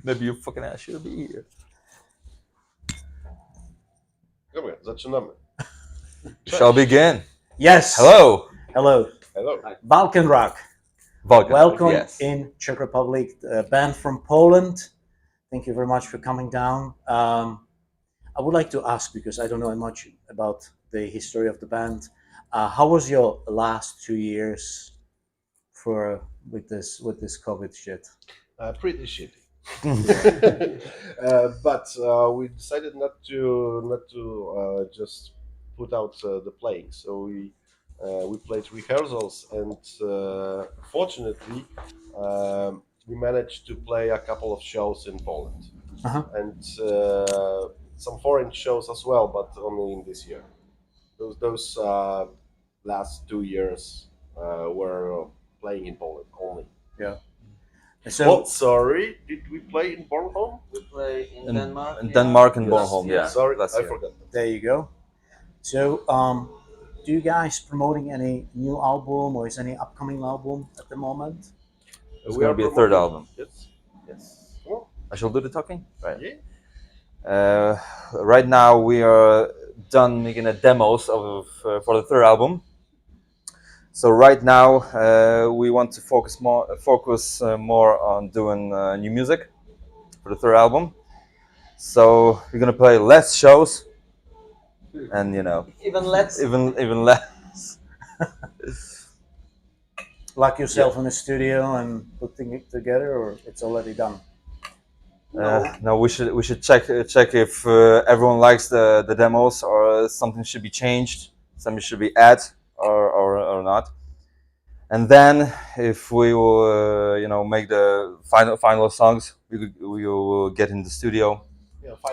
Maybe your fucking ass should be here. Dobra, zaczynamy. Shall begin. Yes. Hello. Hello. Hello. Valkenrag. Valkenrag, Welcome yes. in Czech Republic. A band from Poland. Thank you very much for coming down. I would like to ask, because I don't know much about the history of the band. How was your last 2 years with this COVID shit? Pretty shitty. But we decided not to just put out the playing. So we played rehearsals, and fortunately we managed to play a couple of shows in Poland, and some foreign shows as well, but only in this year. Those last 2 years were playing in Poland only. Yeah. So, sorry, did we play in Bornholm? We play in Denmark. In Denmark and Yes. Bornholm, yeah. Sorry, last I year. forgot. There you go. So, do you guys promoting any new album, or is any upcoming album at the moment? It's We going are to be a third promoting- album. Yes. Yes. Oh. I shall do the talking? Right. Yeah. Right now we are done making the demos for the third album. So right now we want to focus more on doing new music for the third album. So we're gonna play less shows, and Even less. even less. Lock yourself in the studio and putting it together, or it's already done? No, we should check if everyone likes the demos, or something should be changed, something should be added, or not. And then if we will make the final songs, we will get in the studio,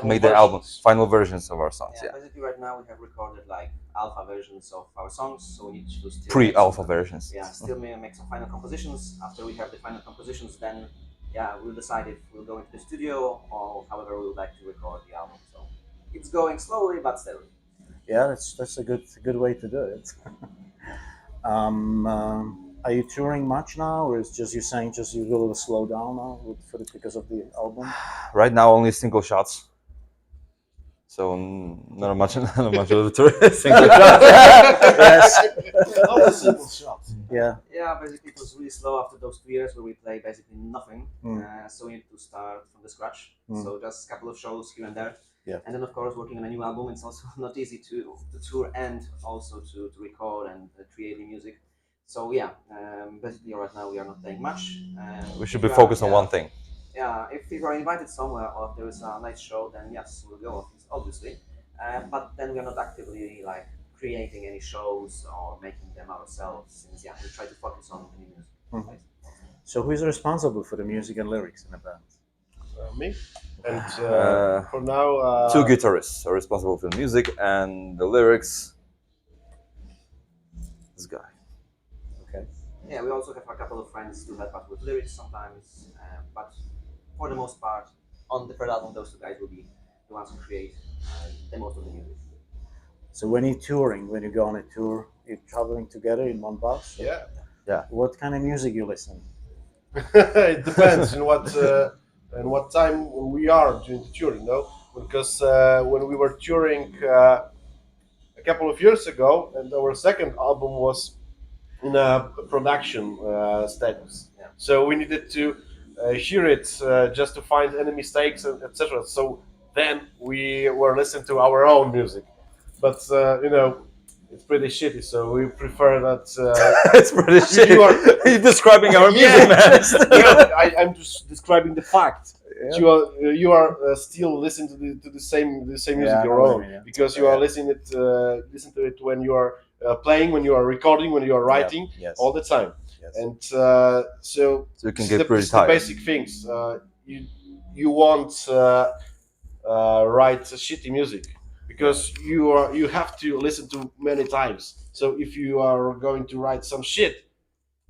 make the album, final versions of our songs. Yeah. Basically, right now we have recorded like alpha versions of our songs, so we need to still Pre-alpha make versions. Yeah, still make some final compositions. After we have the final compositions, then we'll decide if we'll go into the studio or however we would like to record the album. So it's going slowly but steadily. Yeah, that's a good way to do it. Are you touring much now, or is just you saying just you will slow down now because of the album? Right now, only single shots. So not much of a tour. Single shots. Yes. All the simple shots. Yeah. Yeah, basically it was really slow after those 2 years where we played basically nothing. Mm. So we need to start from the scratch. Mm. So just a couple of shows here and there. Yeah. And then of course working on a new album, it's also not easy to tour and also to record and create the music. So basically right now we are not playing much. We should be focused on one thing. Yeah, if you are invited somewhere or if there is a nice show, then yes, we'll go, obviously. But then we are not actively like creating any shows or making them ourselves, since we try to focus on the new music. Mhm. Right? So who is responsible for the music and lyrics in the band? Me. And for now, Two guitarists are responsible for the music, and the lyrics, this guy. Okay. Yeah, we also have a couple of friends to help us with lyrics sometimes, but for the most part, on the third album, those two guys will be the ones who create the most of the music. So when you're touring, when you go on a tour, you're traveling together in one bus? yeah. What kind of music you listen? It depends in what time we are during the tour, because when we were touring a couple of years ago, and our second album was in a production status, so we needed to hear it just to find any mistakes, and etc. So then we were listening to our own music, but it's pretty shitty, so we prefer that. It's pretty shit. You're describing our music, man. I'm just describing the fact. Yeah. You are still listening to the same music your own, because you are listening to it when you are playing, when you are recording, when you are writing, all the time. Yes. And so you can this get is pretty the tired. basic things. You won't write shitty music, because you have to listen to many times. So if you are going to write some shit,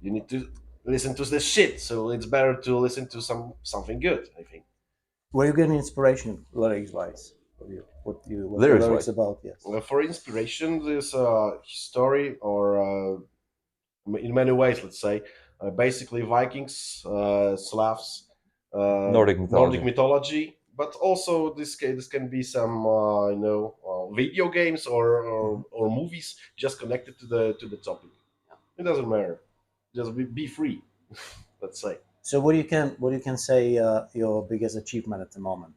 you need to listen to the shit. So it's better to listen to something good, I think. Where you getting inspiration lyrics-wise? What the Lyrics-wise? lyrics about? Yes. For inspiration, there's a story, or in many ways, let's say. basically Vikings, Slavs, Nordic mythology. But also this can be some video games or movies just connected to the topic. It doesn't matter. Just be free. Let's say. So what you can say your biggest achievement at the moment?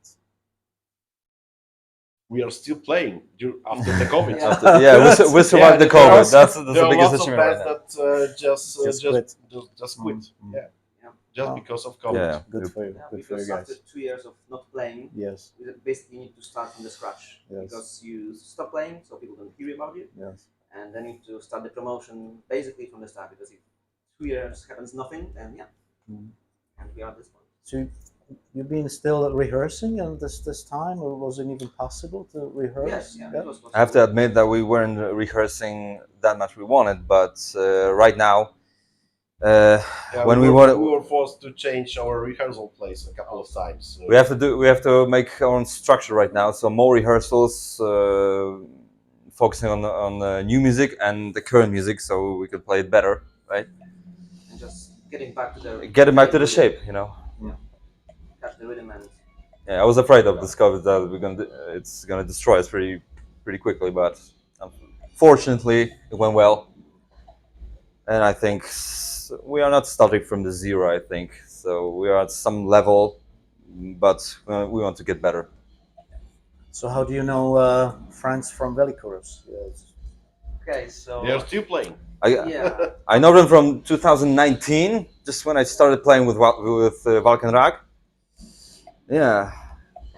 We are still playing after the COVID. Yeah, we survived the there COVID. are- That's there the are biggest lots of achievement right bands now. that just quit. Mm. Yeah, Yeah. just Wow. because of COVID. Yeah. Good for you. Yeah, Good for you because after guys. 2 years of not playing, Yes. you basically need to start from the scratch. Yes. Because you stop playing, so people don't hear about you, Yes. and then you need to start the promotion basically from the start. Because if 2 years happens nothing, then yeah, Mm. and we are at this point. So you've been still rehearsing and this time, or was it even possible to rehearse? Yes, yeah, it was possible. I have to admit that we weren't rehearsing that much we wanted, but right now, when we we were, want, we were forced to change our rehearsal place a couple of times. we have to make our own structure right now. So more rehearsals, focusing on new music and the current music, so we could play it better, right? And just getting back to the Shape, you know. catch the rhythm, and Yeah, I was afraid of this COVID that it's gonna destroy us pretty quickly, but fortunately it went well, and I think we are not starting from the zero. I think so. We are at some level, but we want to get better. So how do you know friends from Valkenrag? Yes. okay, so They are still playing. yeah, I know them from 2019, just when I started playing with Valkenrag. Yeah.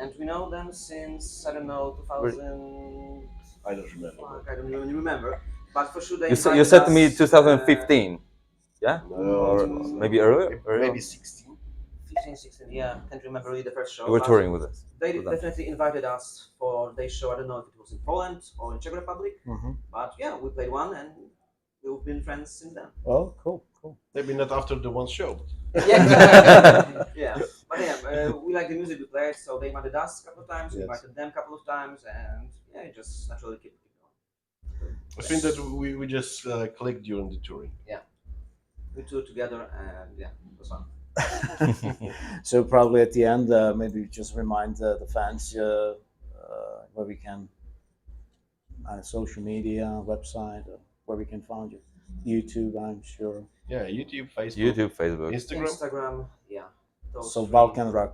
and we know them since I don't know 2000. I don't remember. I don't really remember, but for sure they. You said to me invited us, 2015, yeah, No, or maybe earlier. maybe 16. 15, 16, yeah, can't remember really the first show. You were but touring with us. They with them. definitely invited us for their show. I don't know if it was in Poland or in Czech Republic, Mm-hmm. but yeah, we played one and we've been friends since then. Oh, cool. Maybe not after the one show. Yeah, exactly. Yeah, but yeah, we like the music we played, so they invited us a couple of times, we Yes. invited them a couple of times, and yeah, it just naturally keep going. I think that we just clicked during the touring. We toured together, and yeah, it was fun. So probably at the end, maybe just remind the fans where we can, social media, website, where we can find you. YouTube, I'm sure. Yeah, YouTube, Facebook, Facebook. Instagram. Yeah. those So three. Valkenrag.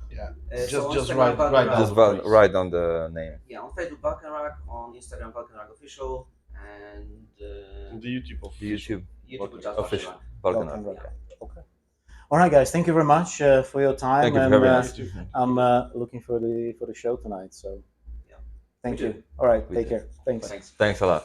Just Instagram, write Valkenrag. down. Just write down the name. Yeah, on Facebook Valkenrag, on Instagram Valkenrag official, and The YouTube of YouTube YouTube just official Valkenrag. Valkenrag. Valkenrag. Okay. All right, guys. Thank you very much for your time, Thank you and for having us. I'm looking for the show tonight. So, Yeah. thank Me you. too. All right, We take too. care. Thanks. Thanks. Thanks a lot.